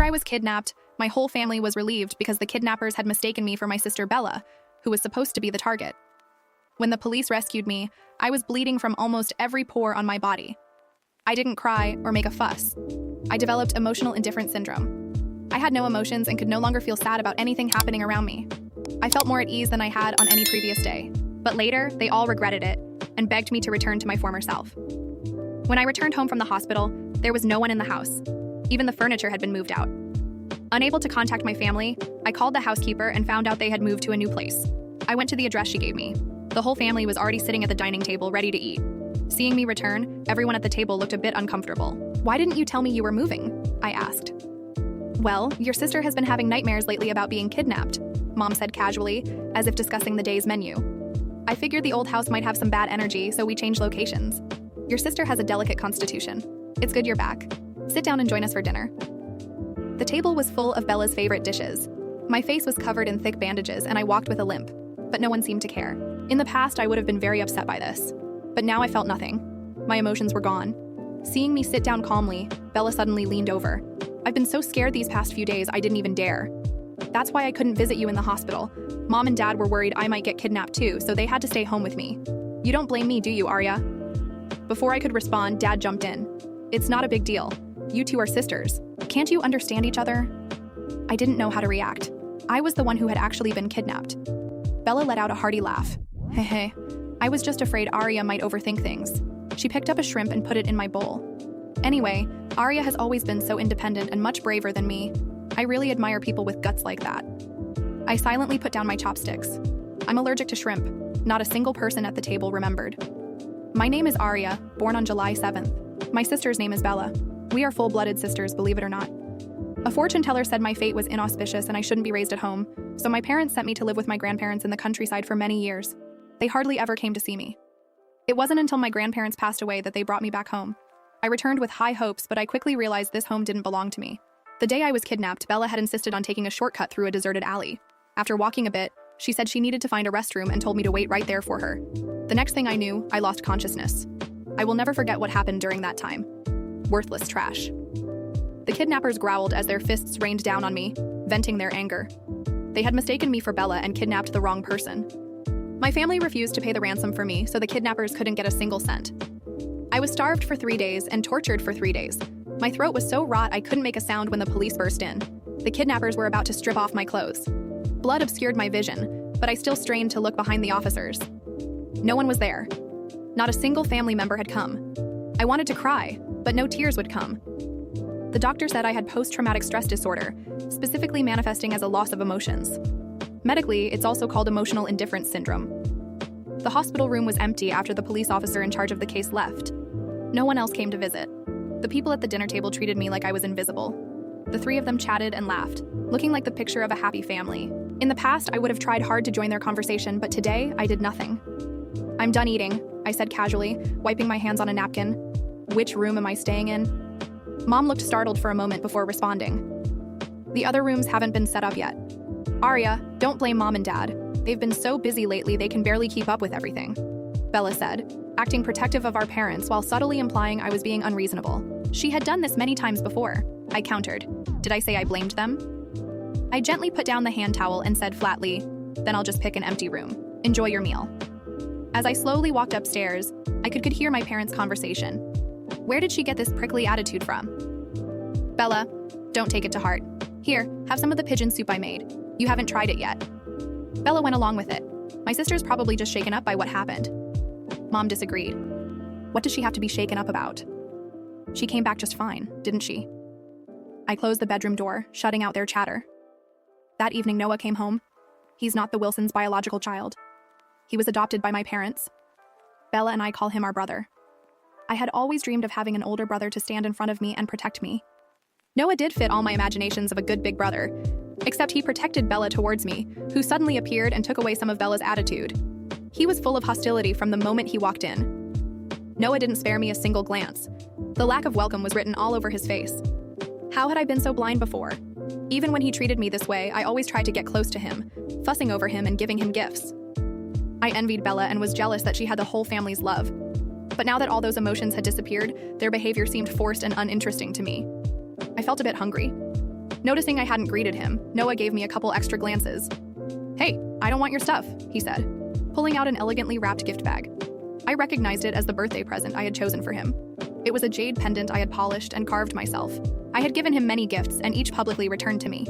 I was kidnapped, my whole family was relieved because the kidnappers had mistaken me for my sister Bella, who was supposed to be the target. When the police rescued me, I was bleeding from almost every pore on my body. I didn't cry or make a fuss. I developed emotional indifference syndrome. I had no emotions and could no longer feel sad about anything happening around me. I felt more at ease than I had on any previous day. But later, they all regretted it and begged me to return to my former self. When I returned home from the hospital, there was no one in the house. Even the furniture had been moved out. Unable to contact my family, I called the housekeeper and found out they had moved to a new place. I went to the address she gave me. The whole family was already sitting at the dining table ready to eat. Seeing me return, everyone at the table looked a bit uncomfortable. "Why didn't you tell me you were moving?" I asked. "Well, your sister has been having nightmares lately about being kidnapped," Mom said casually, as if discussing the day's menu. "I figured the old house might have some bad energy, so we changed locations. Your sister has a delicate constitution. It's good you're back. Sit down and join us for dinner." The table was full of Bella's favorite dishes. My face was covered in thick bandages and I walked with a limp, but no one seemed to care. In the past, I would have been very upset by this, but now I felt nothing. My emotions were gone. Seeing me sit down calmly, Bella suddenly leaned over. "I've been so scared these past few days I didn't even dare. That's why I couldn't visit you in the hospital. Mom and Dad were worried I might get kidnapped too, so they had to stay home with me. You don't blame me, do you, Arya?" Before I could respond, Dad jumped in. "It's not a big deal. You two are sisters. Can't you understand each other?" I didn't know how to react. I was the one who had actually been kidnapped. Bella let out a hearty laugh. "Hey, I was just afraid Arya might overthink things." She picked up a shrimp and put it in my bowl. "Anyway, Arya has always been so independent and much braver than me. I really admire people with guts like that." I silently put down my chopsticks. I'm allergic to shrimp. Not a single person at the table remembered. "My name is Arya, born on July 7th. My sister's name is Bella. We are full-blooded sisters, believe it or not. A fortune teller said my fate was inauspicious and I shouldn't be raised at home, so my parents sent me to live with my grandparents in the countryside for many years. They hardly ever came to see me. It wasn't until my grandparents passed away that they brought me back home. I returned with high hopes, but I quickly realized this home didn't belong to me. The day I was kidnapped, Bella had insisted on taking a shortcut through a deserted alley. After walking a bit, she said she needed to find a restroom and told me to wait right there for her. The next thing I knew, I lost consciousness. I will never forget what happened during that time. Worthless trash. The kidnappers growled as their fists rained down on me, venting their anger. They had mistaken me for Bella and kidnapped the wrong person. My family refused to pay the ransom for me, so the kidnappers couldn't get a single cent. I was starved for 3 days and tortured for 3 days. My throat was so rot I couldn't make a sound when the police burst in. The kidnappers were about to strip off my clothes. Blood obscured my vision, but I still strained to look behind the officers. No one was there. Not a single family member had come. I wanted to cry, but no tears would come. The doctor said I had post-traumatic stress disorder, specifically manifesting as a loss of emotions. Medically, it's also called emotional indifference syndrome. The hospital room was empty after the police officer in charge of the case left. No one else came to visit. The people at the dinner table treated me like I was invisible. The 3 of them chatted and laughed, looking like the picture of a happy family. In the past, I would have tried hard to join their conversation, but today, I did nothing. "I'm done eating," I said casually, wiping my hands on a napkin. "Which room am I staying in?" Mom looked startled for a moment before responding. "The other rooms haven't been set up yet." "Arya, don't blame Mom and Dad. They've been so busy lately they can barely keep up with everything," Bella said, acting protective of our parents while subtly implying I was being unreasonable. She had done this many times before. I countered. Did I say I blamed them? I gently put down the hand towel and said flatly, "Then I'll just pick an empty room. Enjoy your meal." As I slowly walked upstairs, I could hear my parents' conversation. Where did she get this prickly attitude from? "Bella, don't take it to heart. Here, have some of the pigeon soup I made. You haven't tried it yet." Bella went along with it. "My sister's probably just shaken up by what happened." Mom disagreed. "What does she have to be shaken up about? She came back just fine, didn't she?" I closed the bedroom door, shutting out their chatter. That evening, Noah came home. He's not the Wilsons' biological child. He was adopted by my parents. Bella and I call him our brother. I had always dreamed of having an older brother to stand in front of me and protect me. Noah did fit all my imaginations of a good big brother, except he protected Bella towards me, who suddenly appeared and took away some of Bella's attitude. He was full of hostility from the moment he walked in. Noah didn't spare me a single glance. The lack of welcome was written all over his face. How had I been so blind before? Even when he treated me this way, I always tried to get close to him, fussing over him and giving him gifts. I envied Bella and was jealous that she had the whole family's love. But now that all those emotions had disappeared, their behavior seemed forced and uninteresting to me. I felt a bit hungry. Noticing I hadn't greeted him, Noah gave me a couple extra glances. "Hey, I don't want your stuff," he said, pulling out an elegantly wrapped gift bag. I recognized it as the birthday present I had chosen for him. It was a jade pendant I had polished and carved myself. I had given him many gifts, and each publicly returned to me.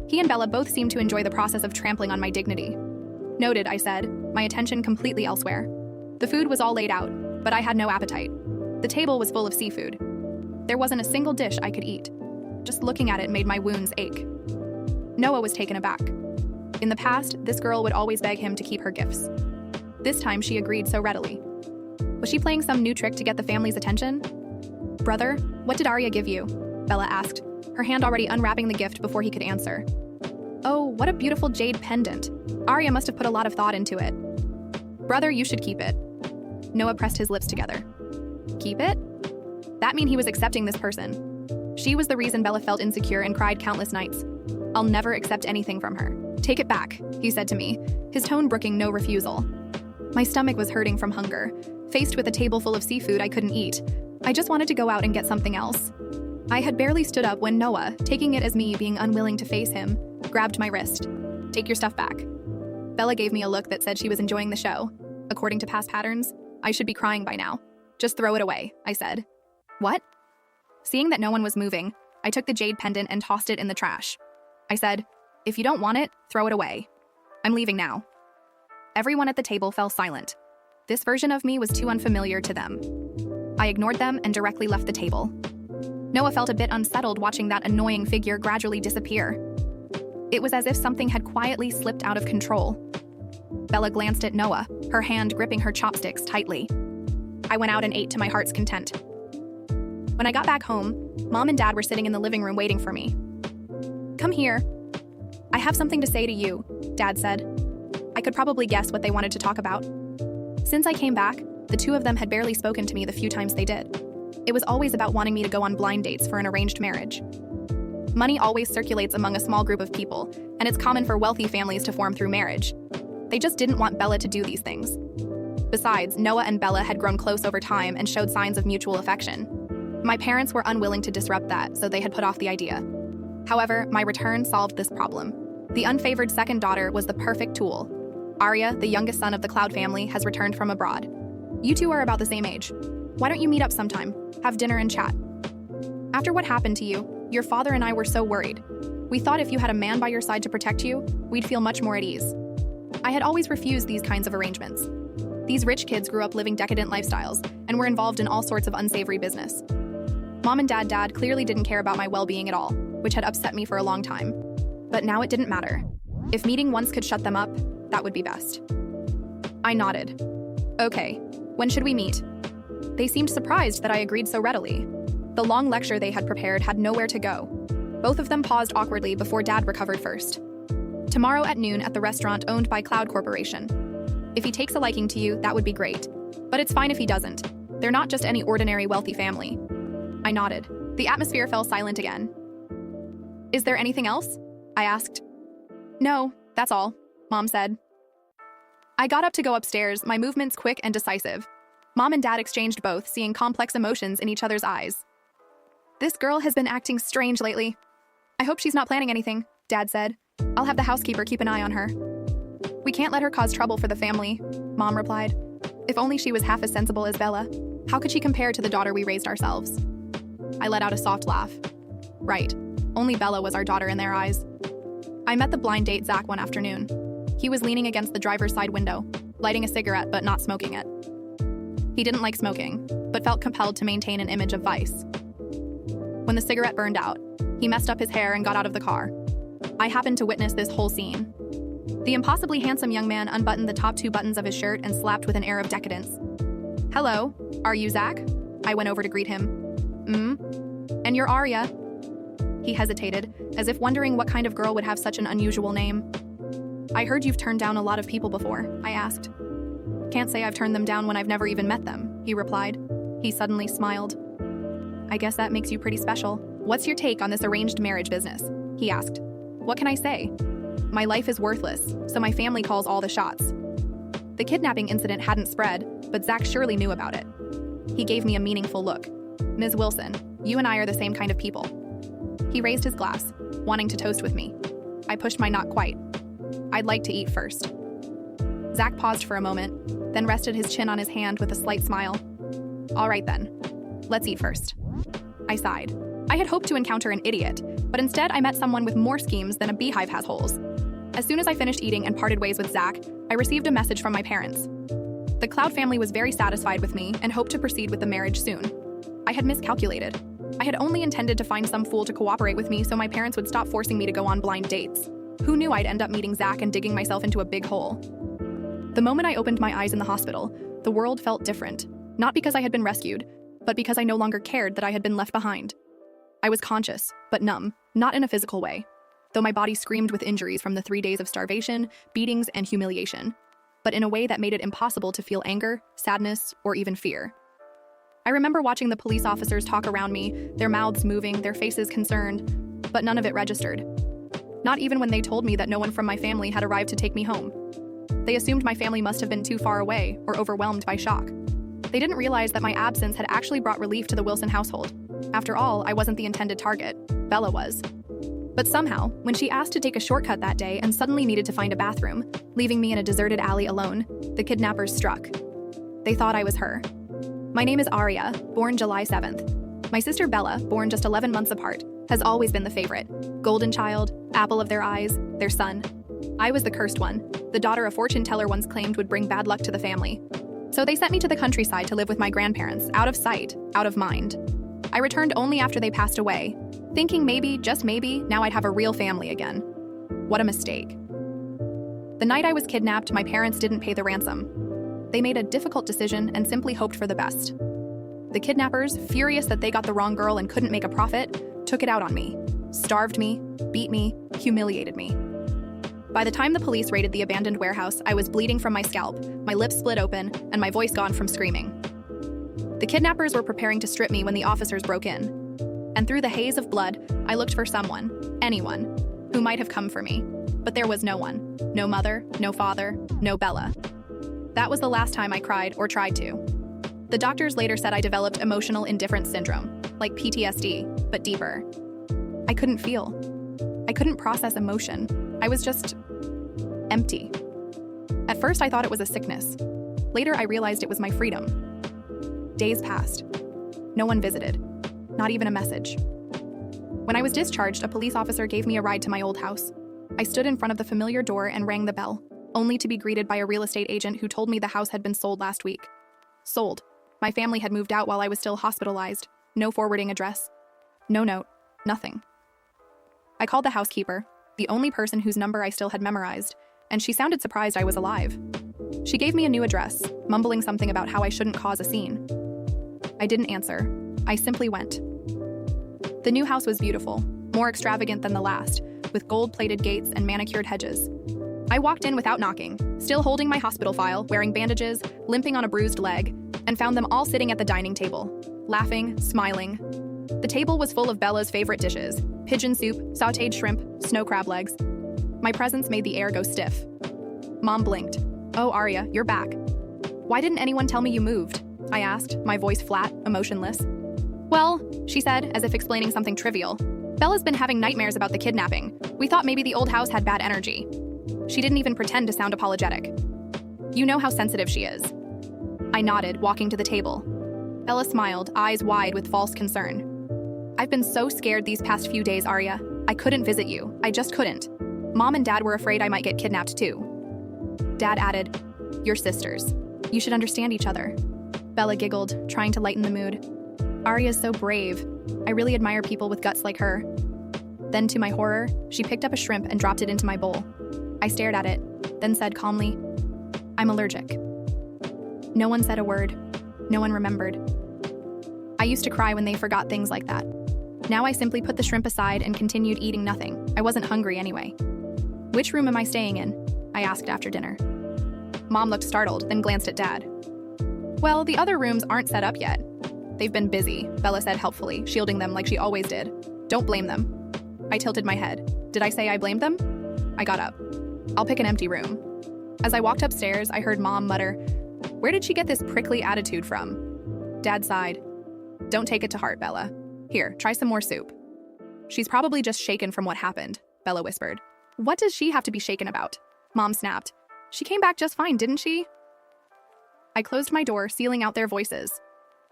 He and Bella both seemed to enjoy the process of trampling on my dignity. "Noted," I said, my attention completely elsewhere. The food was all laid out, but I had no appetite. The table was full of seafood. There wasn't a single dish I could eat. Just looking at it made my wounds ache. Noah was taken aback. In the past, this girl would always beg him to keep her gifts. This time, she agreed so readily. Was she playing some new trick to get the family's attention? "Brother, what did Arya give you?" Bella asked, her hand already unwrapping the gift before he could answer. "Oh, what a beautiful jade pendant. Arya must have put a lot of thought into it." "Brother, you should keep it." Noah pressed his lips together. Keep it? That mean he was accepting this person. She was the reason Bella felt insecure and cried countless nights. "I'll never accept anything from her. Take it back," he said to me, his tone brooking no refusal. My stomach was hurting from hunger. Faced with a table full of seafood I couldn't eat, I just wanted to go out and get something else. I had barely stood up when Noah, taking it as me being unwilling to face him, grabbed my wrist. "Take your stuff back." Bella gave me a look that said she was enjoying the show. According to past patterns, I should be crying by now. "Just throw it away," I said. "What?" Seeing that no one was moving, I took the jade pendant and tossed it in the trash. I said, "If you don't want it, throw it away. I'm leaving now." Everyone at the table fell silent. This version of me was too unfamiliar to them. I ignored them and directly left the table. Noah felt a bit unsettled watching that annoying figure gradually disappear. It was as if something had quietly slipped out of control. Bella glanced at Noah, her hand gripping her chopsticks tightly. I went out and ate to my heart's content. When I got back home, Mom and Dad were sitting in the living room waiting for me. "Come here. I have something to say to you," Dad said. I could probably guess what they wanted to talk about. Since I came back, the two of them had barely spoken to me the few times they did. It was always about wanting me to go on blind dates for an arranged marriage. Money always circulates among a small group of people, and it's common for wealthy families to form through marriage. They just didn't want Bella to do these things. Besides, Noah and Bella had grown close over time and showed signs of mutual affection. My parents were unwilling to disrupt that, so they had put off the idea. However, my return solved this problem. The unfavored second daughter was the perfect tool. Arya, the youngest son of the Cloud family, has returned from abroad. You two are about the same age. Why don't you meet up sometime, have dinner and chat? After what happened to you, your father and I were so worried. We thought if you had a man by your side to protect you, we'd feel much more at ease. I had always refused these kinds of arrangements. These rich kids grew up living decadent lifestyles and were involved in all sorts of unsavory business. Mom and Dad clearly didn't care about my well-being at all, which had upset me for a long time. But now it didn't matter. If meeting once could shut them up, that would be best. I nodded. "Okay, when should we meet?" They seemed surprised that I agreed so readily. The long lecture they had prepared had nowhere to go. Both of them paused awkwardly before Dad recovered first. "Tomorrow at noon at the restaurant owned by Cloud Corporation. If he takes a liking to you, that would be great. But it's fine if he doesn't. They're not just any ordinary wealthy family." I nodded. The atmosphere fell silent again. "Is there anything else?" I asked. "No, that's all," Mom said. I got up to go upstairs, my movements quick and decisive. Mom and Dad exchanged both, seeing complex emotions in each other's eyes. "This girl has been acting strange lately. I hope she's not planning anything," Dad said. "I'll have the housekeeper keep an eye on her." "We can't let her cause trouble for the family," Mom replied. "If only she was half as sensible as Bella. How could she compare to the daughter we raised ourselves?" I let out a soft laugh. Right, only Bella was our daughter in their eyes. I met the blind date Zach one afternoon. He was leaning against the driver's side window, lighting a cigarette but not smoking it. He didn't like smoking, but felt compelled to maintain an image of vice. When the cigarette burned out, he messed up his hair and got out of the car. I happened to witness this whole scene. The impossibly handsome young man unbuttoned the top two buttons of his shirt and slapped with an air of decadence. "Hello, are you Zach?" I went over to greet him. "And you're Arya?" He hesitated, as if wondering what kind of girl would have such an unusual name. "I heard you've turned down a lot of people before," I asked. "Can't say I've turned them down when I've never even met them," he replied. He suddenly smiled. "I guess that makes you pretty special. What's your take on this arranged marriage business?" he asked. "What can I say? My life is worthless, so my family calls all the shots." The kidnapping incident hadn't spread, but Zach surely knew about it. He gave me a meaningful look. "Ms. Wilson, you and I are the same kind of people." He raised his glass. wanting to toast with me. I pushed my not quite. I'd like to eat first. Zach paused for a moment, then rested his chin on his hand with a slight smile. All right then, let's eat first. I sighed. I had hoped to encounter an idiot, but instead I met someone with more schemes than a beehive has holes. As soon as I finished eating and parted ways with Zach, I received a message from my parents. The Cloud family was very satisfied with me and hoped to proceed with the marriage soon. I had miscalculated. I had only intended to find some fool to cooperate with me so my parents would stop forcing me to go on blind dates. Who knew I'd end up meeting Zach and digging myself into a big hole? The moment I opened my eyes in the hospital, the world felt different. Not because I had been rescued, but because I no longer cared that I had been left behind. I was conscious, but numb, not in a physical way, though my body screamed with injuries from the 3 days of starvation, beatings, and humiliation, but in a way that made it impossible to feel anger, sadness, or even fear. I remember watching the police officers talk around me, their mouths moving, their faces concerned, but none of it registered. Not even when they told me that no one from my family had arrived to take me home. They assumed my family must have been too far away or overwhelmed by shock. They didn't realize that my absence had actually brought relief to the Wilson household. After all, I wasn't the intended target. Bella was. But somehow, when she asked to take a shortcut that day and suddenly needed to find a bathroom, leaving me in a deserted alley alone, the kidnappers struck. They thought I was her. My name is Aria, born July 7th. My sister Bella, born just 11 months apart, has always been the favorite. Golden child, apple of their eyes, their son. I was the cursed one, the daughter a fortune teller once claimed would bring bad luck to the family. So they sent me to the countryside to live with my grandparents, out of sight, out of mind. I returned only after they passed away, thinking maybe, just maybe, now I'd have a real family again. What a mistake. The night I was kidnapped, my parents didn't pay the ransom. They made a difficult decision and simply hoped for the best. The kidnappers, furious that they got the wrong girl and couldn't make a profit, took it out on me, starved me, beat me, humiliated me. By the time the police raided the abandoned warehouse, I was bleeding from my scalp, my lips split open, and my voice gone from screaming. The kidnappers were preparing to strip me when the officers broke in. And through the haze of blood, I looked for someone, anyone, who might have come for me. But there was no one. No mother, no father, no Bella. That was the last time I cried or tried to. The doctors later said I developed emotional indifference syndrome, like PTSD, but deeper. I couldn't feel. I couldn't process emotion. I was just empty. At first, I thought it was a sickness. Later, I realized it was my freedom. Days passed. No one visited. Not even a message. When I was discharged, a police officer gave me a ride to my old house. I stood in front of the familiar door and rang the bell, only to be greeted by a real estate agent who told me the house had been sold last week. Sold. My family had moved out while I was still hospitalized. No forwarding address. No note. Nothing. I called the housekeeper, the only person whose number I still had memorized, and she sounded surprised I was alive. She gave me a new address, mumbling something about how I shouldn't cause a scene. I didn't answer. I simply went. The new house was beautiful, more extravagant than the last, with gold-plated gates and manicured hedges. I walked in without knocking, still holding my hospital file, wearing bandages, limping on a bruised leg, and found them all sitting at the dining table, laughing, smiling. The table was full of Bella's favorite dishes: pigeon soup, sautéed shrimp, snow crab legs. My presence made the air go stiff. Mom blinked. "Oh, Aria, you're back." "Why didn't anyone tell me you moved?" I asked, my voice flat, emotionless. "Well," she said, as if explaining something trivial, "Bella's been having nightmares about the kidnapping. We thought maybe the old house had bad energy." She didn't even pretend to sound apologetic. "You know how sensitive she is." I nodded, walking to the table. Bella smiled, eyes wide with false concern. "I've been so scared these past few days, Aria. I couldn't visit you. I just couldn't. Mom and Dad were afraid I might get kidnapped too." Dad added, "You're sisters. You should understand each other." Bella giggled, trying to lighten the mood. "Aria's so brave. I really admire people with guts like her." Then, to my horror, she picked up a shrimp and dropped it into my bowl. I stared at it, then said calmly, "I'm allergic." No one said a word. No one remembered. I used to cry when they forgot things like that. Now I simply put the shrimp aside and continued eating nothing. I wasn't hungry anyway. "Which room am I staying in?" I asked after dinner. Mom looked startled, then glanced at Dad. "Well, the other rooms aren't set up yet. They've been busy," Bella said helpfully, shielding them like she always did. "Don't blame them." I tilted my head. Did I say I blamed them? I got up. "I'll pick an empty room." As I walked upstairs, I heard Mom mutter, "Where did she get this prickly attitude from?" Dad sighed. "Don't take it to heart, Bella. Here, try some more soup." She's probably just shaken from what happened, Bella whispered. What does she have to be shaken about? Mom snapped. She came back just fine, didn't she? I closed my door, sealing out their voices.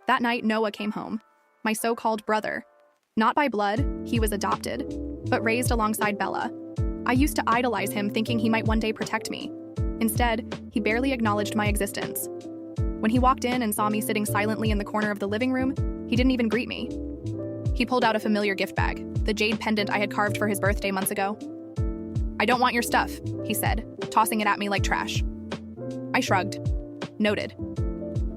That night, Noah came home. My so-called brother. Not by blood, he was adopted, but raised alongside Bella. I used to idolize him, thinking he might one day protect me. Instead, he barely acknowledged my existence. When he walked in and saw me sitting silently in the corner of the living room, he didn't even greet me. He pulled out a familiar gift bag, the jade pendant I had carved for his birthday months ago. I don't want your stuff, he said, tossing it at me like trash. I shrugged. Noted.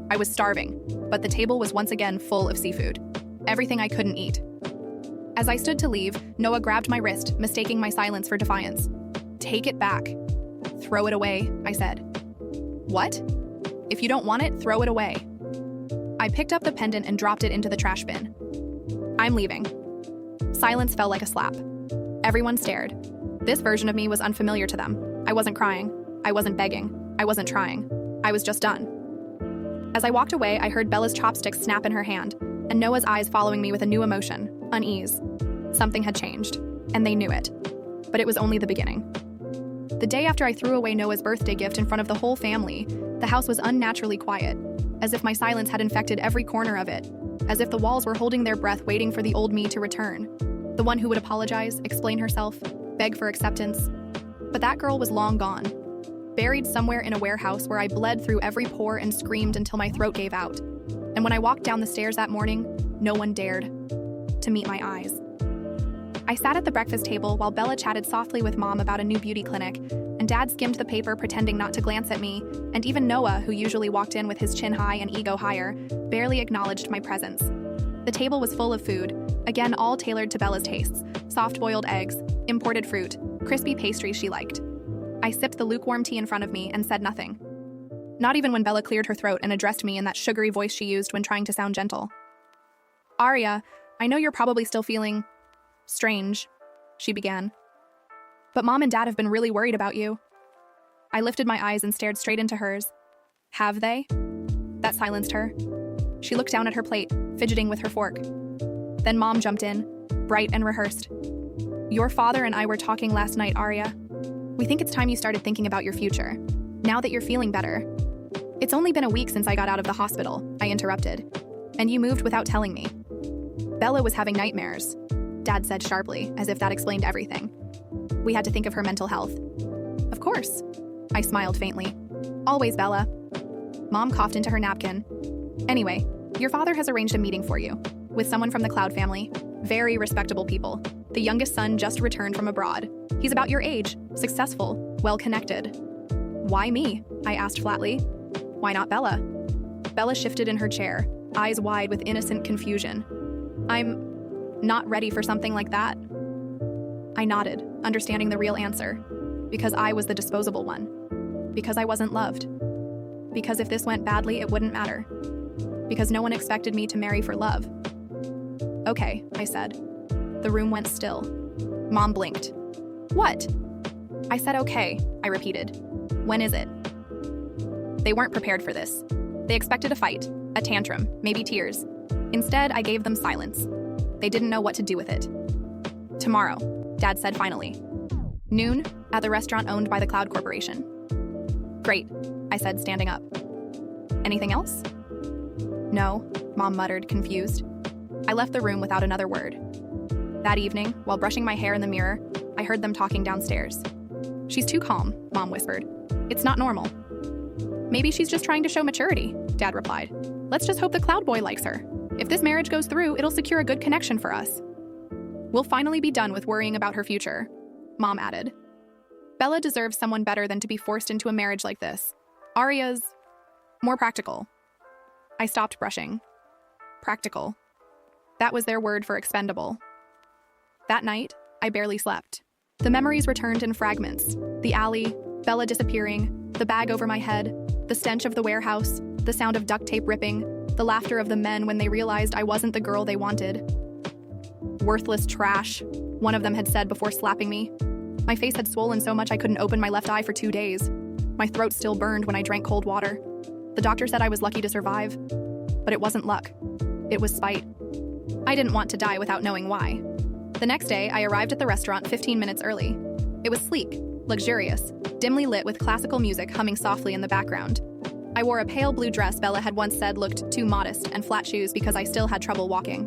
I was starving, but the table was once again full of seafood. Everything I couldn't eat. As I stood to leave, Noah grabbed my wrist, mistaking my silence for defiance. Take it back. Throw it away, I said. What? If you don't want it, throw it away. I picked up the pendant and dropped it into the trash bin. I'm leaving. Silence fell like a slap. Everyone stared. This version of me was unfamiliar to them. I wasn't crying. I wasn't begging. I wasn't trying. I was just done. As I walked away, I heard Bella's chopsticks snap in her hand, and Noah's eyes following me with a new emotion, unease. Something had changed, and they knew it. But it was only the beginning. The day after I threw away Noah's birthday gift in front of the whole family, the house was unnaturally quiet, as if my silence had infected every corner of it, as if the walls were holding their breath waiting for the old me to return. The one who would apologize, explain herself, beg for acceptance. But that girl was long gone, buried somewhere in a warehouse where I bled through every pore and screamed until my throat gave out. And when I walked down the stairs that morning, no one dared to meet my eyes. I sat at the breakfast table while Bella chatted softly with Mom about a new beauty clinic, and Dad skimmed the paper pretending not to glance at me, and even Noah, who usually walked in with his chin high and ego higher, barely acknowledged my presence. The table was full of food, again all tailored to Bella's tastes: soft-boiled eggs, imported fruit, crispy pastries she liked. I sipped the lukewarm tea in front of me and said nothing. Not even when Bella cleared her throat and addressed me in that sugary voice she used when trying to sound gentle. Arya, I know you're probably still feeling strange, she began. But Mom and Dad have been really worried about you. I lifted my eyes and stared straight into hers. Have they? That silenced her. She looked down at her plate, fidgeting with her fork. Then Mom jumped in, bright and rehearsed. Your father and I were talking last night, Arya. We think it's time you started thinking about your future, now that you're feeling better. It's only been a week since I got out of the hospital, I interrupted. And you moved without telling me. Bella was having nightmares, Dad said sharply, as if that explained everything. We had to think of her mental health. Of course, I smiled faintly. Always, Bella. Mom coughed into her napkin. Anyway, your father has arranged a meeting for you, with someone from the Cloud family. Very respectable people. The youngest son just returned from abroad. He's about your age, successful, well-connected. Why me? I asked flatly. Why not Bella? Bella shifted in her chair, eyes wide with innocent confusion. I'm not ready for something like that. I nodded, understanding the real answer. Because I was the disposable one. Because I wasn't loved. Because if this went badly, it wouldn't matter. Because no one expected me to marry for love. Okay, I said. The room went still. Mom blinked. What? I said okay, I repeated. When is it? They weren't prepared for this. They expected a fight, a tantrum, maybe tears. Instead, I gave them silence. They didn't know what to do with it. Tomorrow, Dad said finally. Noon, at the restaurant owned by the Cloud Corporation. Great, I said, standing up. Anything else? No, Mom muttered, confused. I left the room without another word. That evening, while brushing my hair in the mirror, I heard them talking downstairs. She's too calm, Mom whispered. It's not normal. Maybe she's just trying to show maturity, Dad replied. Let's just hope the Cloud boy likes her. If this marriage goes through, it'll secure a good connection for us. We'll finally be done with worrying about her future, Mom added. Bella deserves someone better than to be forced into a marriage like this. Arya's more practical. I stopped brushing. Practical. That was their word for expendable. That night, I barely slept. The memories returned in fragments. The alley, Bella disappearing, the bag over my head, the stench of the warehouse, the sound of duct tape ripping, the laughter of the men when they realized I wasn't the girl they wanted. Worthless trash, one of them had said before slapping me. My face had swollen so much I couldn't open my left eye for 2 days. My throat still burned when I drank cold water. The doctor said I was lucky to survive, but it wasn't luck. It was spite. I didn't want to die without knowing why. The next day, I arrived at the restaurant 15 minutes early. It was sleek, luxurious, dimly lit with classical music humming softly in the background. I wore a pale blue dress Bella had once said looked too modest and flat shoes because I still had trouble walking.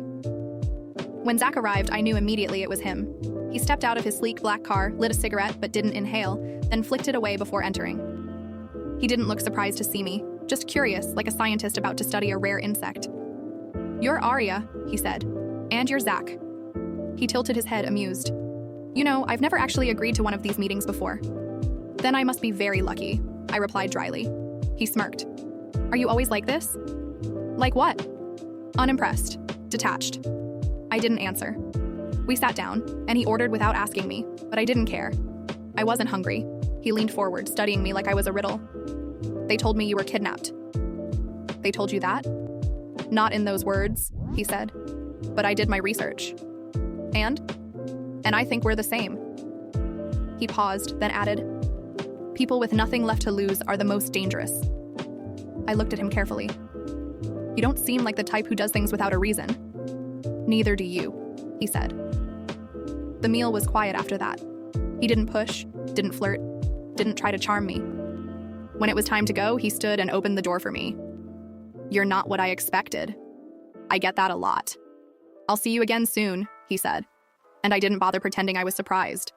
When Zach arrived, I knew immediately it was him. He stepped out of his sleek black car, lit a cigarette but didn't inhale, then flicked it away before entering. He didn't look surprised to see me, just curious, like a scientist about to study a rare insect. "You're Arya," he said, "and you're Zach." He tilted his head, amused. "You know, I've never actually agreed to one of these meetings before." "Then I must be very lucky," I replied dryly. He smirked. "Are you always like this?" "Like what?" "Unimpressed. Detached." I didn't answer. We sat down, and he ordered without asking me, but I didn't care. I wasn't hungry. He leaned forward, studying me like I was a riddle. "They told me you were kidnapped." "They told you that?" "Not in those words," he said. "But I did my research." And I think we're the same." He paused, then added, "People with nothing left to lose are the most dangerous." I looked at him carefully. "You don't seem like the type who does things without a reason." "Neither do you," he said. The meal was quiet after that. He didn't push, didn't flirt, didn't try to charm me. When it was time to go, he stood and opened the door for me. "You're not what I expected." "I get that a lot." "I'll see you again soon," he said, and I didn't bother pretending I was surprised.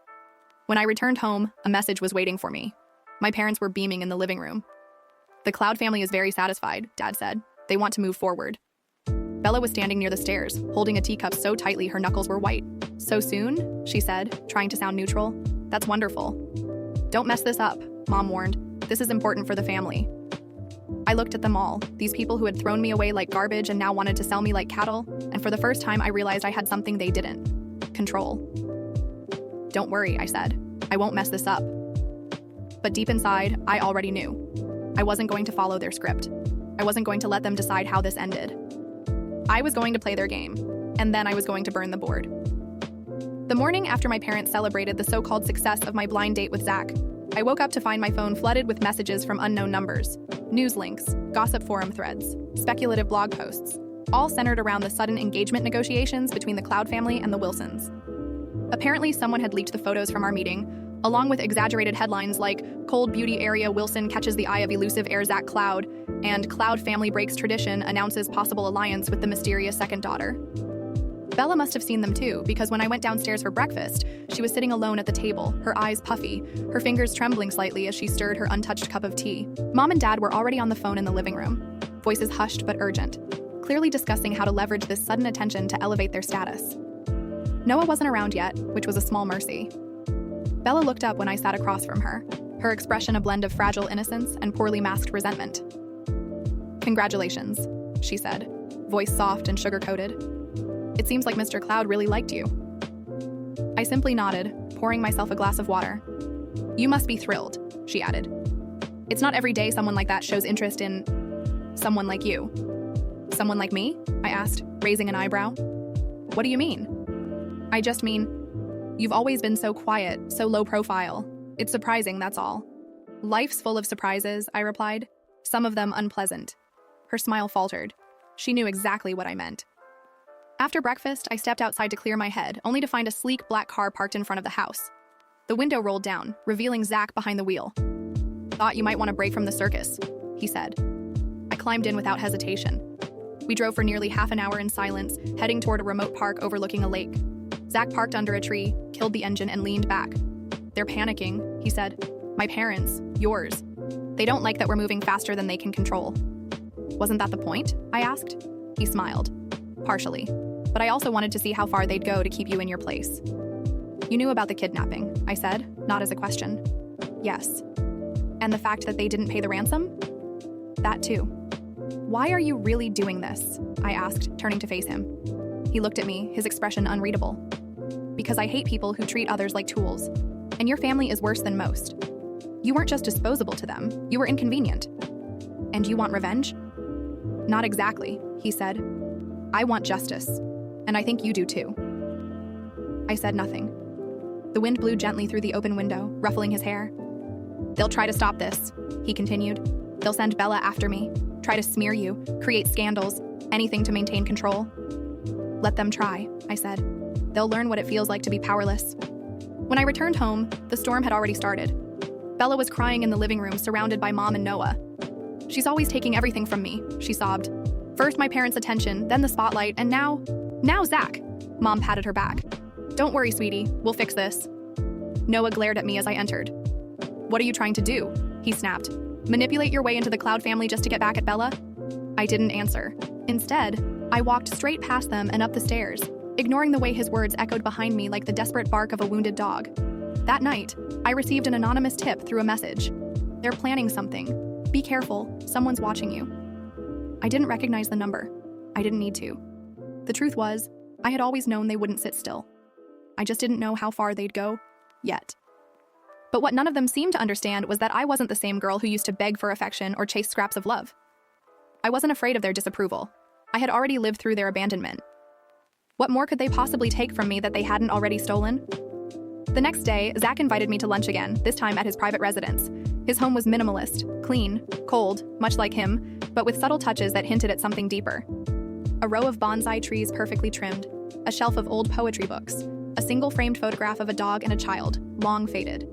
When I returned home, a message was waiting for me. My parents were beaming in the living room. "The Cloud family is very satisfied," Dad said. "They want to move forward." Bella was standing near the stairs, holding a teacup so tightly her knuckles were white. "So soon?" she said, trying to sound neutral. "That's wonderful." "Don't mess this up," Mom warned. "This is important for the family." I looked at them all, these people who had thrown me away like garbage and now wanted to sell me like cattle, and for the first time I realized I had something they didn't. Control. "Don't worry," I said. "I won't mess this up." But deep inside, I already knew. I wasn't going to follow their script. I wasn't going to let them decide how this ended. I was going to play their game, and then I was going to burn the board. The morning after my parents celebrated the so-called success of my blind date with Zach, I woke up to find my phone flooded with messages from unknown numbers, news links, gossip forum threads, speculative blog posts, all centered around the sudden engagement negotiations between the Cloud family and the Wilsons. Apparently, someone had leaked the photos from our meeting, along with exaggerated headlines like "Cold Beauty Area Wilson catches the eye of elusive heir Zach Cloud," and "Cloud family breaks tradition, announces possible alliance with the mysterious second daughter." Bella must have seen them too, because when I went downstairs for breakfast, she was sitting alone at the table, her eyes puffy, her fingers trembling slightly as she stirred her untouched cup of tea. Mom and Dad were already on the phone in the living room, voices hushed but urgent, clearly discussing how to leverage this sudden attention to elevate their status. Noah wasn't around yet, which was a small mercy. Bella looked up when I sat across from her, her expression a blend of fragile innocence and poorly masked resentment. "Congratulations," she said, voice soft and sugar-coated. "It seems like Mr. Cloud really liked you." I simply nodded, pouring myself a glass of water. "You must be thrilled," she added. "It's not every day someone like that shows interest in someone like you." "Someone like me?" I asked, raising an eyebrow. "What do you mean?" "I just mean, you've always been so quiet, so low profile. It's surprising, that's all." "Life's full of surprises," I replied, some of them unpleasant. Her smile faltered. She knew exactly what I meant. After breakfast, I stepped outside to clear my head, only to find a sleek black car parked in front of the house. The window rolled down, revealing Zach behind the wheel. "Thought you might want a break from the circus," he said. I climbed in without hesitation. We drove for nearly half an hour in silence, heading toward a remote park overlooking a lake. Zach parked under a tree, killed the engine, and leaned back. "They're panicking," he said. "My parents, yours. They don't like that we're moving faster than they can control." "Wasn't that the point?" I asked. He smiled. "Partially. But I also wanted to see how far they'd go to keep you in your place." "You knew about the kidnapping," I said, not as a question. "Yes." "And the fact that they didn't pay the ransom?" "That too." "Why are you really doing this?" I asked, turning to face him. He looked at me, his expression unreadable. "Because I hate people who treat others like tools. And your family is worse than most. You weren't just disposable to them, you were inconvenient. And you want revenge?" "Not exactly," he said. "I want justice. And I think you do too." I said nothing. The wind blew gently through the open window, ruffling his hair. "They'll try to stop this," he continued. "They'll send Bella after me, try to smear you, create scandals, anything to maintain control." "Let them try," I said. They'll learn what it feels like to be powerless. When I returned home, the storm had already started. Bella was crying in the living room, surrounded by Mom and Noah. "She's always taking everything from me," she sobbed. "First my parents' attention, then the spotlight, and now Zach." Mom patted her back. "Don't worry, sweetie, we'll fix this." Noah glared at me as I entered. "What are you trying to do?" he snapped. "Manipulate your way into the Cloud family just to get back at Bella?" I didn't answer. Instead, I walked straight past them and up the stairs, ignoring the way his words echoed behind me like the desperate bark of a wounded dog. That night, I received an anonymous tip through a message. "They're planning something. Be careful, someone's watching you." I didn't recognize the number. I didn't need to. The truth was, I had always known they wouldn't sit still. I just didn't know how far they'd go, yet. But what none of them seemed to understand was that I wasn't the same girl who used to beg for affection or chase scraps of love. I wasn't afraid of their disapproval. I had already lived through their abandonment. What more could they possibly take from me that they hadn't already stolen? The next day, Zach invited me to lunch again, this time at his private residence. His home was minimalist, clean, cold, much like him, but with subtle touches that hinted at something deeper. A row of bonsai trees perfectly trimmed, a shelf of old poetry books, a single framed photograph of a dog and a child, long faded.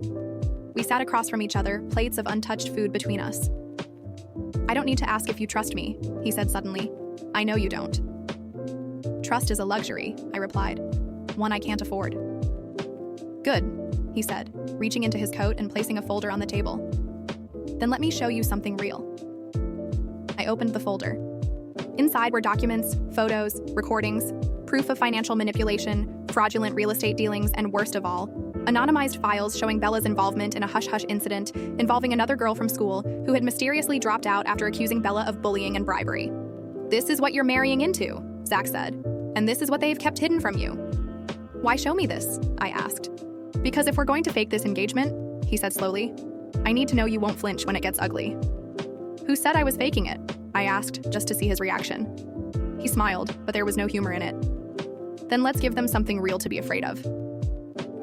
We sat across from each other, plates of untouched food between us. "I don't need to ask if you trust me," he said suddenly. "I know you don't." "Trust is a luxury," I replied. "One I can't afford." "Good," he said, reaching into his coat and placing a folder on the table. "Then let me show you something real." I opened the folder. Inside were documents, photos, recordings, proof of financial manipulation, fraudulent real estate dealings, and worst of all, anonymized files showing Bella's involvement in a hush-hush incident involving another girl from school who had mysteriously dropped out after accusing Bella of bullying and bribery. "This is what you're marrying into," Zach said, "and this is what they've kept hidden from you." "Why show me this?" I asked. "Because if we're going to fake this engagement," he said slowly, "I need to know you won't flinch when it gets ugly." "Who said I was faking it?" I asked, just to see his reaction. He smiled, but there was no humor in it. "Then let's give them something real to be afraid of."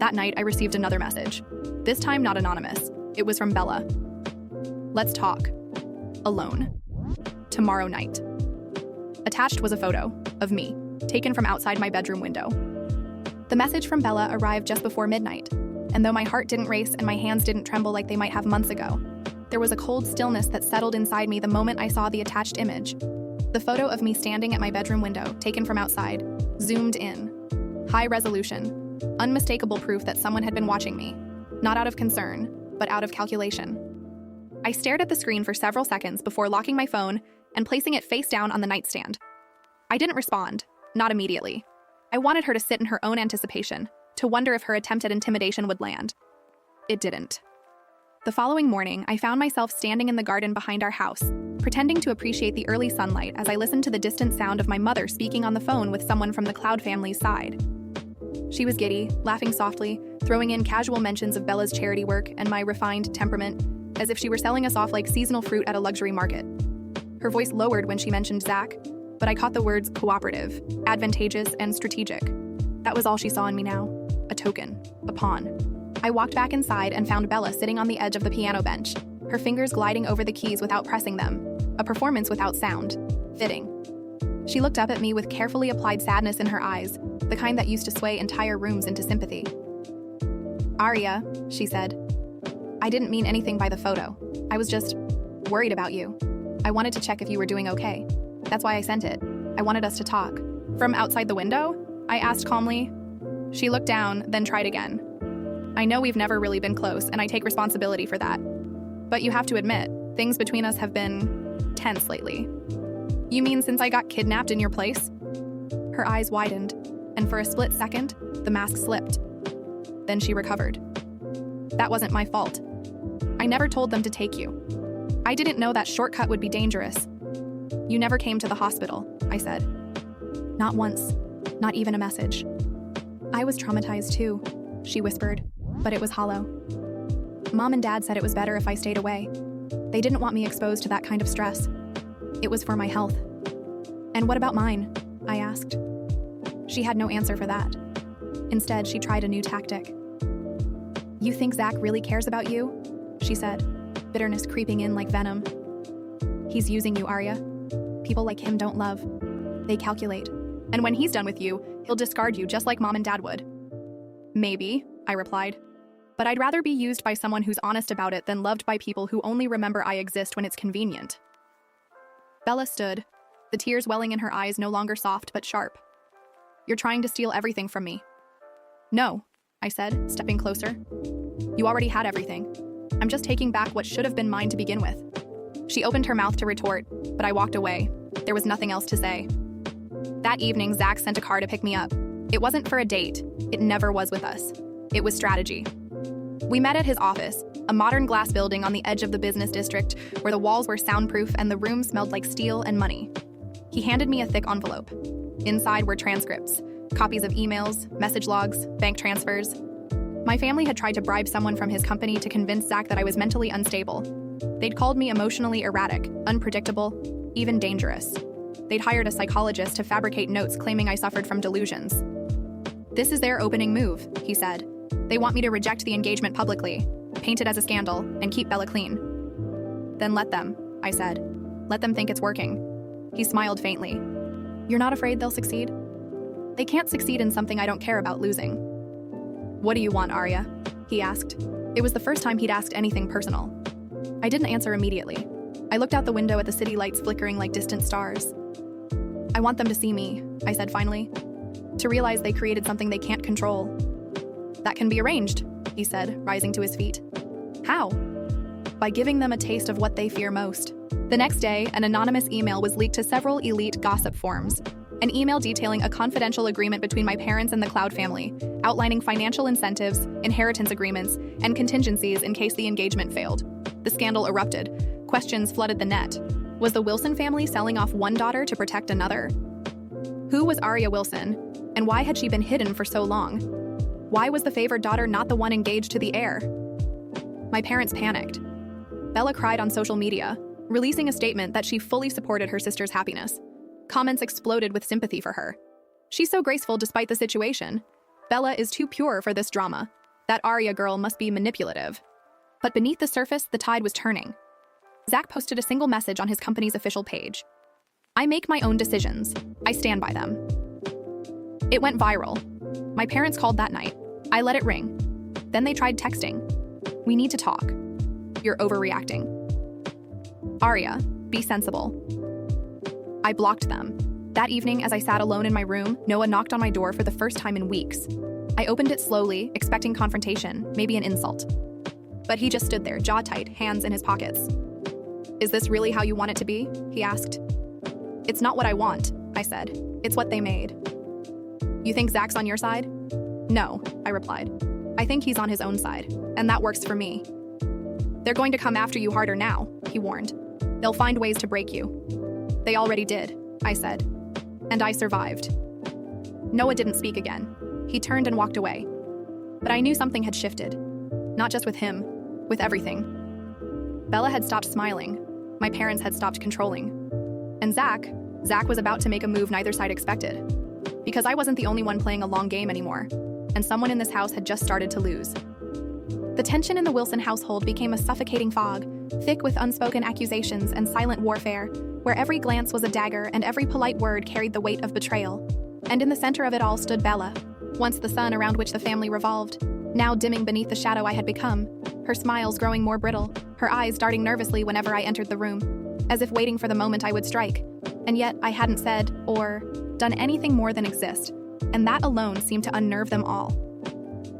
That night, I received another message. This time not anonymous. It was from Bella. "Let's talk. Alone. Tomorrow night." Attached was a photo of me, taken from outside my bedroom window. The message from Bella arrived just before midnight, and though my heart didn't race and my hands didn't tremble like they might have months ago, there was a cold stillness that settled inside me the moment I saw the attached image. The photo of me standing at my bedroom window, taken from outside, zoomed in. High resolution, unmistakable proof that someone had been watching me, not out of concern, but out of calculation. I stared at the screen for several seconds before locking my phone and placing it face down on the nightstand. I didn't respond, not immediately. I wanted her to sit in her own anticipation, to wonder if her attempt at intimidation would land. It didn't. The following morning, I found myself standing in the garden behind our house, pretending to appreciate the early sunlight as I listened to the distant sound of my mother speaking on the phone with someone from the Cloud family's side. She was giddy, laughing softly, throwing in casual mentions of Bella's charity work and my refined temperament, as if she were selling us off like seasonal fruit at a luxury market. Her voice lowered when she mentioned Zach, but I caught the words cooperative, advantageous, and strategic. That was all she saw in me now. A token, a pawn. I walked back inside and found Bella sitting on the edge of the piano bench, her fingers gliding over the keys without pressing them, a performance without sound. Fitting. She looked up at me with carefully applied sadness in her eyes, the kind that used to sway entire rooms into sympathy. "Aria," she said, "I didn't mean anything by the photo. I was just worried about you. I wanted to check if you were doing okay. That's why I sent it. I wanted us to talk." "From outside the window?" I asked calmly. She looked down, then tried again. "I know we've never really been close, and I take responsibility for that. But you have to admit, things between us have been tense lately." "You mean since I got kidnapped in your place?" Her eyes widened, and for a split second, the mask slipped. Then she recovered. "That wasn't my fault. I never told them to take you. I didn't know that shortcut would be dangerous. You never came to the hospital," I said. "Not once, not even a message." "I was traumatized too," she whispered, but it was hollow. "Mom and Dad said it was better if I stayed away. They didn't want me exposed to that kind of stress. It was for my health." "And what about mine?" I asked. She had no answer for that. Instead, she tried a new tactic. "You think Zach really cares about you?" she said, bitterness creeping in like venom. "He's using you, Arya. People like him don't love. They calculate. And when he's done with you, he'll discard you just like mom and dad would. Maybe, I replied. But I'd rather be used by someone who's honest about it than loved by people who only remember I exist when it's convenient. Bella stood, the tears welling in her eyes no longer soft but sharp. You're trying to steal everything from me. No, I said, stepping closer. You already had everything. I'm just taking back what should have been mine to begin with. She opened her mouth to retort, but I walked away. There was nothing else to say. That evening, Zach sent a car to pick me up. It wasn't for a date. It never was with us. It was strategy. We met at his office, a modern glass building on the edge of the business district where the walls were soundproof and the room smelled like steel and money. He handed me a thick envelope. Inside were transcripts, copies of emails, message logs, bank transfers. My family had tried to bribe someone from his company to convince Zach that I was mentally unstable. They'd called me emotionally erratic, unpredictable, even dangerous. They'd hired a psychologist to fabricate notes claiming I suffered from delusions. This is their opening move, he said. They want me to reject the engagement publicly, paint it as a scandal, and keep Bella clean. Then let them, I said. Let them think it's working. He smiled faintly. You're not afraid they'll succeed? They can't succeed in something I don't care about losing. What do you want, Arya? He asked. It was the first time he'd asked anything personal. I didn't answer immediately. I looked out the window at the city lights flickering like distant stars. I want them to see me, I said finally. To realize they created something they can't control. That can be arranged, he said, rising to his feet. How? By giving them a taste of what they fear most. The next day, an anonymous email was leaked to several elite gossip forums. An email detailing a confidential agreement between my parents and the Cloud family, outlining financial incentives, inheritance agreements, and contingencies in case the engagement failed. The scandal erupted. Questions flooded the net. Was the Wilson family selling off one daughter to protect another? Who was Arya Wilson, and why had she been hidden for so long? Why was the favored daughter not the one engaged to the heir? My parents panicked. Bella cried on social media, releasing a statement that she fully supported her sister's happiness. Comments exploded with sympathy for her. She's so graceful despite the situation. Bella is too pure for this drama. That Arya girl must be manipulative. But beneath the surface, the tide was turning. Zach posted a single message on his company's official page. I make my own decisions. I stand by them. It went viral. My parents called that night. I let it ring. Then they tried texting. We need to talk. You're overreacting. Arya, be sensible. I blocked them. That evening, as I sat alone in my room, Noah knocked on my door for the first time in weeks. I opened it slowly, expecting confrontation, maybe an insult. But he just stood there, jaw tight, hands in his pockets. Is this really how you want it to be? He asked. It's not what I want, I said. It's what they made. You think Zach's on your side? No, I replied. I think he's on his own side, and that works for me. They're going to come after you harder now, he warned. They'll find ways to break you. They already did, I said. And I survived. Noah didn't speak again. He turned and walked away. But I knew something had shifted. Not just with him, with everything. Bella had stopped smiling. My parents had stopped controlling. And Zach was about to make a move neither side expected. Because I wasn't the only one playing a long game anymore. And someone in this house had just started to lose. The tension in the Wilson household became a suffocating fog, thick with unspoken accusations and silent warfare, where every glance was a dagger and every polite word carried the weight of betrayal. And in the center of it all stood Bella, once the sun around which the family revolved, now dimming beneath the shadow I had become, her smiles growing more brittle, her eyes darting nervously whenever I entered the room, as if waiting for the moment I would strike. And yet I hadn't said or done anything more than exist, and that alone seemed to unnerve them all.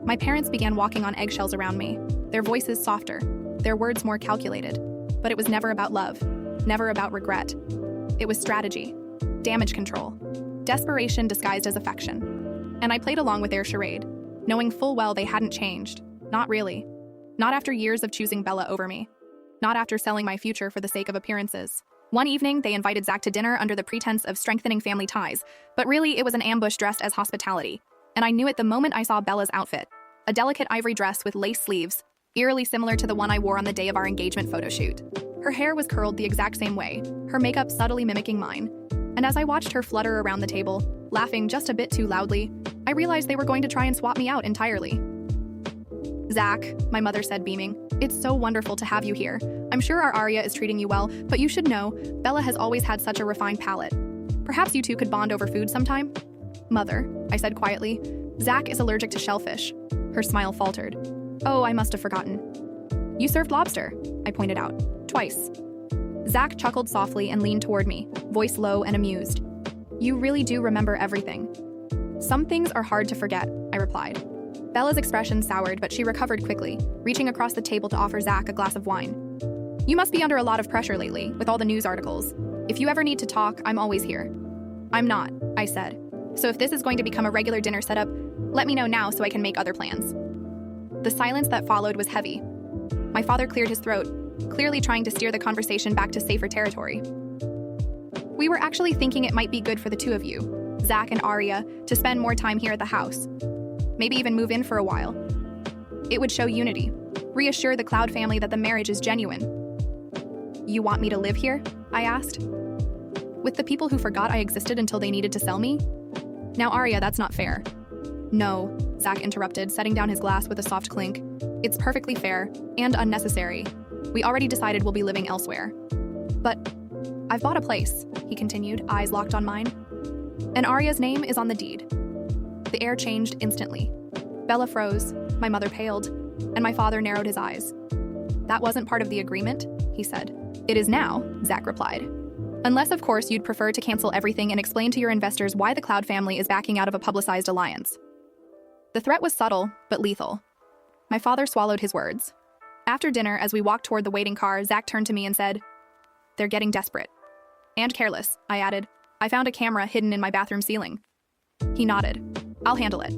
My parents began walking on eggshells around me, their voices softer, their words more calculated, but it was never about love, never about regret. It was strategy, damage control, desperation disguised as affection. And I played along with their charade, knowing full well they hadn't changed. Not really. Not after years of choosing Bella over me. Not after selling my future for the sake of appearances. One evening, they invited Zach to dinner under the pretense of strengthening family ties, but really it was an ambush dressed as hospitality. And I knew it the moment I saw Bella's outfit. A delicate ivory dress with lace sleeves, eerily similar to the one I wore on the day of our engagement photo shoot. Her hair was curled the exact same way, her makeup subtly mimicking mine. And as I watched her flutter around the table, laughing just a bit too loudly, I realized they were going to try and swap me out entirely. Zach, my mother said, beaming, it's so wonderful to have you here. I'm sure our Arya is treating you well, but you should know, Bella has always had such a refined palate. Perhaps you two could bond over food sometime? Mother, I said quietly, Zach is allergic to shellfish. Her smile faltered. Oh, I must have forgotten. You served lobster, I pointed out. Twice. Zach chuckled softly and leaned toward me, voice low and amused. You really do remember everything. Some things are hard to forget, I replied. Bella's expression soured, but she recovered quickly, reaching across the table to offer Zach a glass of wine. You must be under a lot of pressure lately, with all the news articles. If you ever need to talk, I'm always here. I'm not, I said. So if this is going to become a regular dinner setup, let me know now so I can make other plans. The silence that followed was heavy. My father cleared his throat, clearly trying to steer the conversation back to safer territory. We were actually thinking it might be good for the two of you, Zach and Arya, to spend more time here at the house. Maybe even move in for a while. It would show unity, reassure the Cloud family that the marriage is genuine. You want me to live here? I asked. With the people who forgot I existed until they needed to sell me? Now, Arya, that's not fair. No, Zach interrupted, setting down his glass with a soft clink. It's perfectly fair and unnecessary. We already decided we'll be living elsewhere. But I've bought a place, he continued, eyes locked on mine. And Arya's name is on the deed. The air changed instantly. Bella froze, my mother paled, and my father narrowed his eyes. That wasn't part of the agreement, he said. It is now, Zach replied. Unless, of course, you'd prefer to cancel everything and explain to your investors why the Cloud family is backing out of a publicized alliance. The threat was subtle, but lethal. My father swallowed his words. After dinner, as we walked toward the waiting car, Zach turned to me and said, They're getting desperate. And careless, I added. I found a camera hidden in my bathroom ceiling. He nodded. I'll handle it.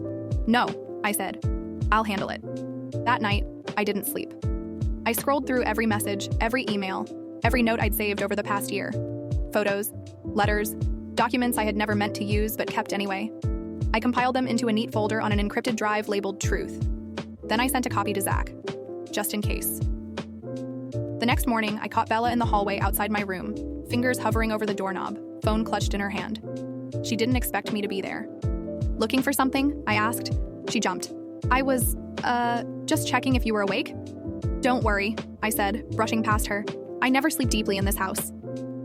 No, I said. I'll handle it. That night, I didn't sleep. I scrolled through every message, every email, every note I'd saved over the past year. Photos, letters, documents I had never meant to use but kept anyway. I compiled them into a neat folder on an encrypted drive labeled Truth. Then I sent a copy to Zach, just in case. The next morning, I caught Bella in the hallway outside my room, fingers hovering over the doorknob, phone clutched in her hand. She didn't expect me to be there. Looking for something? I asked. She jumped. I was, just checking if you were awake. Don't worry, I said, brushing past her. I never sleep deeply in this house.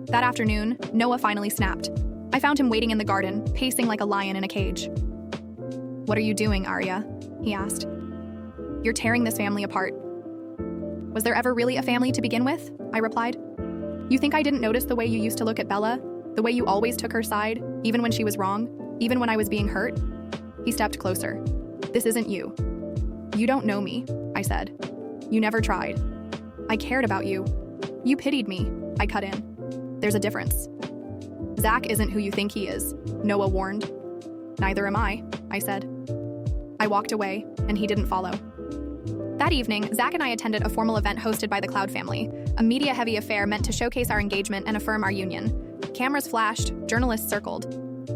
That afternoon, Noah finally snapped. I found him waiting in the garden, pacing like a lion in a cage. What are you doing, Arya? He asked. You're tearing this family apart. Was there ever really a family to begin with? I replied. You think I didn't notice the way you used to look at Bella? The way you always took her side, even when she was wrong, even when I was being hurt? He stepped closer. This isn't you. You don't know me, I said. You never tried. I cared about you. You pitied me, I cut in. There's a difference. Zach isn't who you think he is, Noah warned. Neither am I said. I walked away, and he didn't follow. That evening, Zach and I attended a formal event hosted by the Cloud family, a media-heavy affair meant to showcase our engagement and affirm our union. Cameras flashed, journalists circled.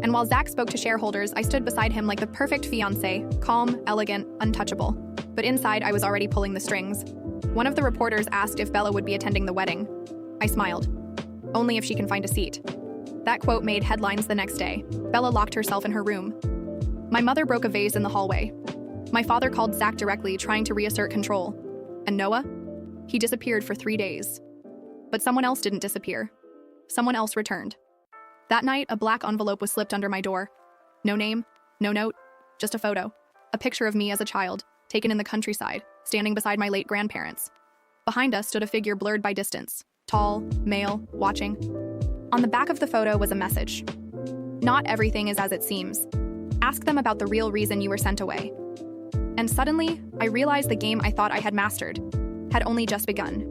And while Zach spoke to shareholders, I stood beside him like the perfect fiancé, calm, elegant, untouchable. But inside, I was already pulling the strings. One of the reporters asked if Bella would be attending the wedding. I smiled. Only if she can find a seat. That quote made headlines the next day. Bella locked herself in her room. My mother broke a vase in the hallway. My father called Zach directly, trying to reassert control. And Noah? He disappeared for 3 days. But someone else didn't disappear. Someone else returned. That night, a black envelope was slipped under my door. No name, no note, just a photo. A picture of me as a child, taken in the countryside, standing beside my late grandparents. Behind us stood a figure blurred by distance. Tall, male, watching. On the back of the photo was a message. Not everything is as it seems. Ask them about the real reason you were sent away. And suddenly, I realized the game I thought I had mastered had only just begun.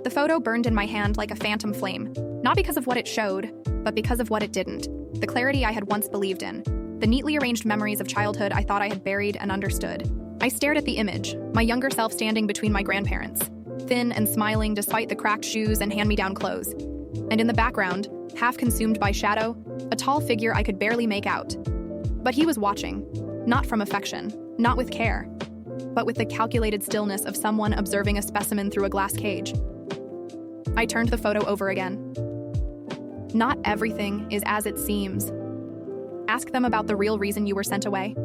The photo burned in my hand like a phantom flame, not because of what it showed, but because of what it didn't. The clarity I had once believed in. The neatly arranged memories of childhood I thought I had buried and understood. I stared at the image, my younger self standing between my grandparents, thin and smiling despite the cracked shoes and hand-me-down clothes. And in the background, half consumed by shadow, a tall figure I could barely make out. But he was watching, not from affection, not with care, but with the calculated stillness of someone observing a specimen through a glass cage. I turned the photo over again. Not everything is as it seems. Ask them about the real reason you were sent away.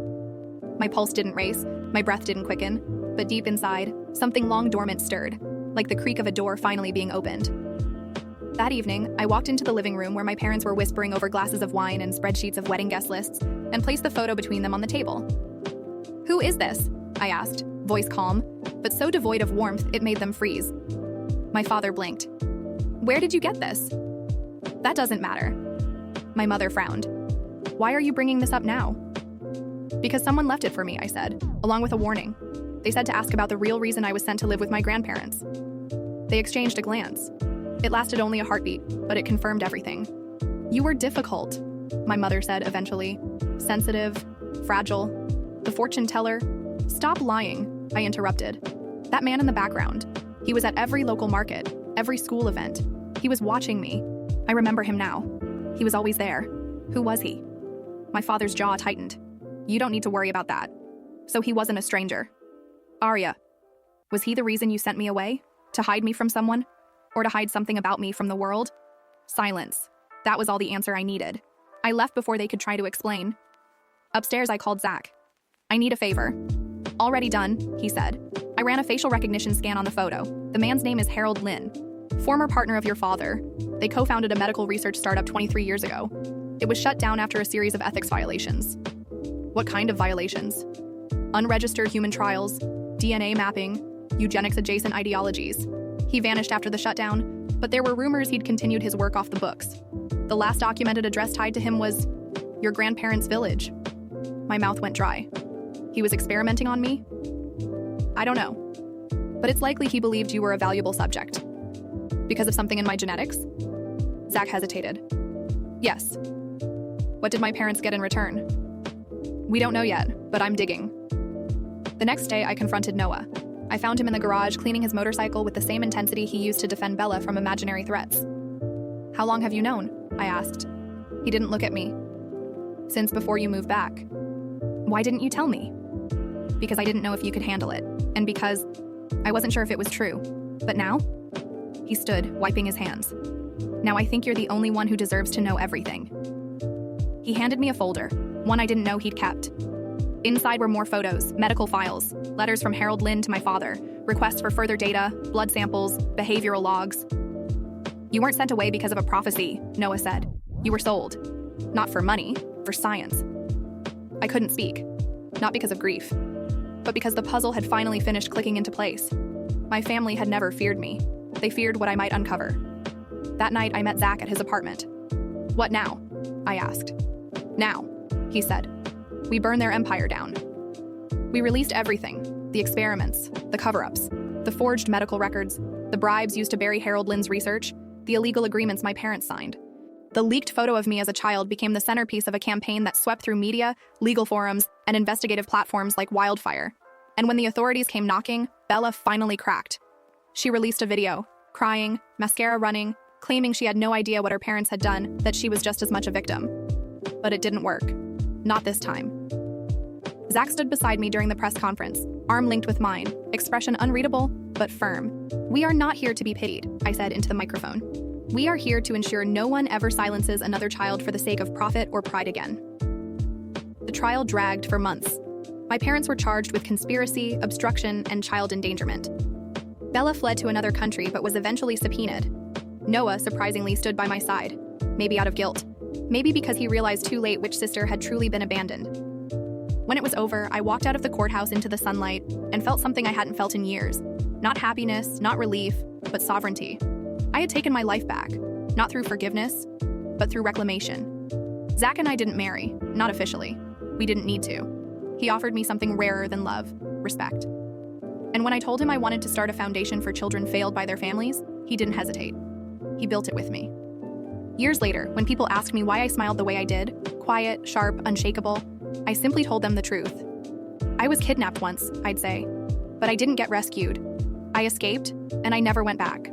My pulse didn't race, my breath didn't quicken, but deep inside, something long dormant stirred, like the creak of a door finally being opened. That evening, I walked into the living room where my parents were whispering over glasses of wine and spreadsheets of wedding guest lists, and placed the photo between them on the table. "Who is this?" I asked, voice calm, but so devoid of warmth it made them freeze. My father blinked. "Where did you get this?" "That doesn't matter." My mother frowned. "Why are you bringing this up now?" "Because someone left it for me," I said, along with a warning. "They said to ask about the real reason I was sent to live with my grandparents." They exchanged a glance. It lasted only a heartbeat, but it confirmed everything. "You were difficult," my mother said eventually. "Sensitive, fragile, the fortune teller." "Stop lying," I interrupted. "That man in the background. He was at every local market, every school event. He was watching me. I remember him now. He was always there. Who was he?" My father's jaw tightened. "You don't need to worry about that." "So he wasn't a stranger." "Arya, was he the reason you sent me away? To hide me from someone? Or to hide something about me from the world?" Silence. That was all the answer I needed. I left before they could try to explain. Upstairs, I called Zach. "I need a favor." "Already done," he said. "I ran a facial recognition scan on the photo. The man's name is Harold Lynn, former partner of your father. They co-founded a medical research startup 23 years ago. It was shut down after a series of ethics violations." "What kind of violations?" "Unregistered human trials, DNA mapping, eugenics-adjacent ideologies. He vanished after the shutdown, but there were rumors he'd continued his work off the books. The last documented address tied to him was your grandparents' village." My mouth went dry. "He was experimenting on me?" "I don't know. But it's likely he believed you were a valuable subject." "Because of something in my genetics?" Zach hesitated. "Yes." "What did my parents get in return?" "We don't know yet, but I'm digging." The next day, I confronted Noah. I found him in the garage cleaning his motorcycle with the same intensity he used to defend Bella from imaginary threats. "How long have you known?" I asked. He didn't look at me. "Since before you moved back." "Why didn't you tell me?" "Because I didn't know if you could handle it, and because I wasn't sure if it was true. But now?" He stood, wiping his hands. "Now I think you're the only one who deserves to know everything." He handed me a folder, one I didn't know he'd kept. Inside were more photos, medical files, letters from Harold Lynn to my father, requests for further data, blood samples, behavioral logs. "You weren't sent away because of a prophecy," Noah said. "You were sold. Not for money, for science." I couldn't speak. Not because of grief, but because the puzzle had finally finished clicking into place. My family had never feared me. They feared what I might uncover. That night, I met Zach at his apartment. "What now?" I asked. "Now," he said. "We burned their empire down. We released everything, the experiments, the cover-ups, the forged medical records, the bribes used to bury Harold Lynn's research, the illegal agreements my parents signed. The leaked photo of me as a child became the centerpiece of a campaign that swept through media, legal forums, and investigative platforms like wildfire. And when the authorities came knocking, Bella finally cracked. She released a video, crying, mascara running, claiming she had no idea what her parents had done, that she was just as much a victim. But it didn't work. Not this time." Zach stood beside me during the press conference, arm linked with mine, expression unreadable, but firm. "We are not here to be pitied," I said into the microphone. "We are here to ensure no one ever silences another child for the sake of profit or pride again." The trial dragged for months. My parents were charged with conspiracy, obstruction, and child endangerment. Bella fled to another country but was eventually subpoenaed. Noah surprisingly stood by my side, maybe out of guilt, maybe because he realized too late which sister had truly been abandoned. When it was over, I walked out of the courthouse into the sunlight and felt something I hadn't felt in years. Not happiness, not relief, but sovereignty. I had taken my life back, not through forgiveness, but through reclamation. Zach and I didn't marry, not officially. We didn't need to. He offered me something rarer than love, respect. And when I told him I wanted to start a foundation for children failed by their families, he didn't hesitate. He built it with me. Years later, when people asked me why I smiled the way I did, quiet, sharp, unshakable, I simply told them the truth. I was kidnapped once, I'd say, but I didn't get rescued. I escaped, and I never went back.